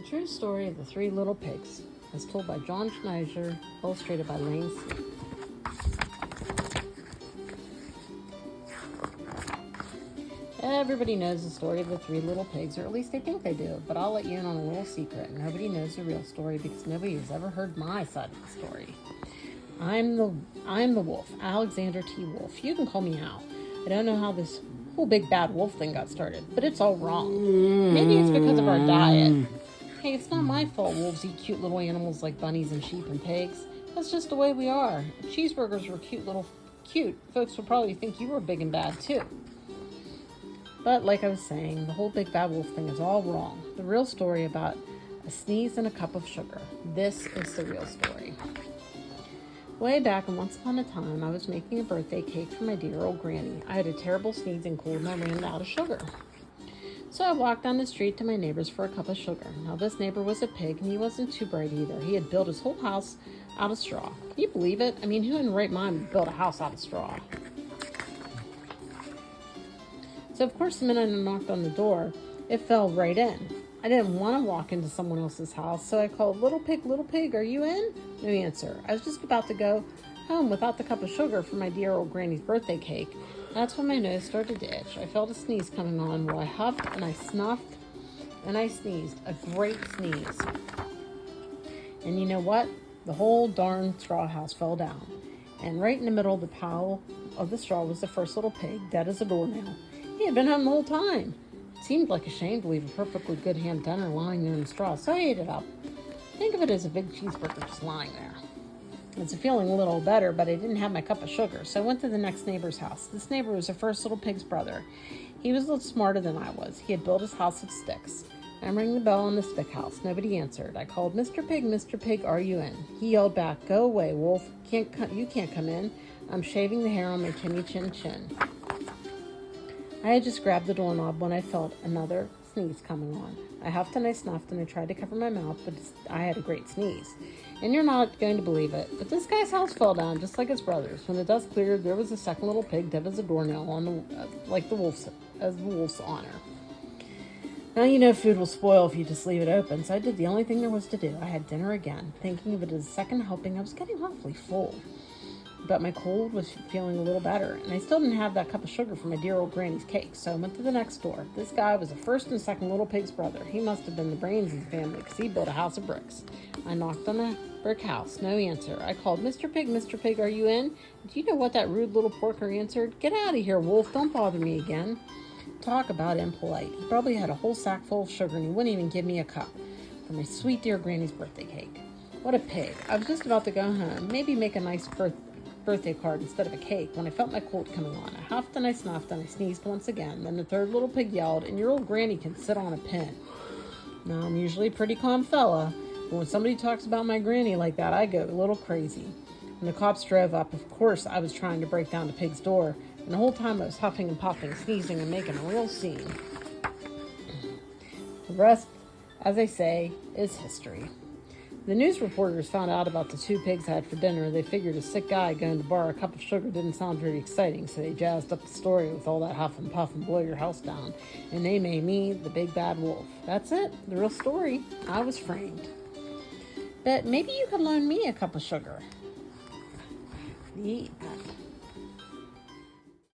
True story of the three little pigs, as told by John Schneider, illustrated by Lane Smith. Everybody knows the story of the three little pigs, or at least they think they do, but I'll let you in on a little secret. Nobody knows the real story because nobody has ever heard my side of the story. I'm the wolf, Alexander T. Wolf. You can call me Al. I don't know how this whole big bad wolf thing got started, but it's all wrong. Maybe it's because of our diet. Hey, it's not my fault wolves eat cute little animals like bunnies and sheep and pigs. That's just the way we are. If cheeseburgers were cute, folks would probably think you were big and bad too. But like I was saying, the whole big bad wolf thing is all wrong. The real story about a sneeze and a cup of sugar. This is the real story. Way back and once upon a time, I was making a birthday cake for my dear old granny. I had a terrible sneezing cold and I ran out of sugar. So I walked down the street to my neighbor's for a cup of sugar. Now this neighbor was a pig and he wasn't too bright either. He had built his whole house out of straw. Can you believe it? I mean, who in the right mind would build a house out of straw? So of course the minute I knocked on the door, it fell right in. I didn't want to walk into someone else's house, so I called, little pig, are you in? No answer. I was just about to go home without the cup of sugar for my dear old granny's birthday cake. That's when my nose started to itch. I felt a sneeze coming on while I huffed and I snuffed and I sneezed. A great sneeze. And you know what? The whole darn straw house fell down. And right in the middle of the pile of the straw was the first little pig, dead as a doornail. He had been home the whole time. It seemed like a shame to leave a perfectly good ham dinner lying there in the straw, so I ate it up. Think of it as a big cheeseburger just lying there. It's feeling a little better, but I didn't have my cup of sugar, so I went to the next neighbor's house. This neighbor was the first little pig's brother. He was a little smarter than I was. He had built his house of sticks. I rang the bell on the stick house. Nobody answered. I called, Mr. Pig, are you in? He yelled back, go away, wolf. You can't come in. I'm shaving the hair on my chinny chin chin. I had just grabbed the doorknob when I felt another sneeze coming on. I huffed and I snuffed and I tried to cover my mouth, but I had a great sneeze. And you're not going to believe it, but this guy's house fell down just like his brother's. When the dust cleared, there was a second little pig dead as a doornail on the wolf's honor. Now you know food will spoil if you just leave it open, so I did the only thing there was to do. I had dinner again. Thinking of it as a second helping, I was getting awfully full. But my cold was feeling a little better, and I still didn't have that cup of sugar for my dear old granny's cake, so I went to the next door. This guy was the first and second little pig's brother. He must have been the brains of the family, because he built a house of bricks. I knocked on the brick house. No answer. I called, Mr. Pig, are you in? Do you know what that rude little porker answered? Get out of here, wolf. Don't bother me again. Talk about impolite. He probably had a whole sack full of sugar, and he wouldn't even give me a cup for my sweet dear granny's birthday cake. What a pig. I was just about to go home, maybe make a nice birthday card instead of a cake when I felt my cold coming on. I huffed and I snuffed and I sneezed once again. Then the third little pig yelled, and your old granny can sit on a pin. Now, I'm usually a pretty calm fella, but when somebody talks about my granny like that, I go a little crazy. When the cops drove up, of course, I was trying to break down the pig's door, and the whole time I was huffing and puffing, sneezing and making a real scene. The rest, as I say, is history. The news reporters found out about the two pigs I had for dinner. They figured a sick guy going to borrow a cup of sugar didn't sound very exciting, so they jazzed up the story with all that huff and puff and blow your house down. And they made me the big bad wolf. That's it, the real story. I was framed. But maybe you could loan me a cup of sugar. The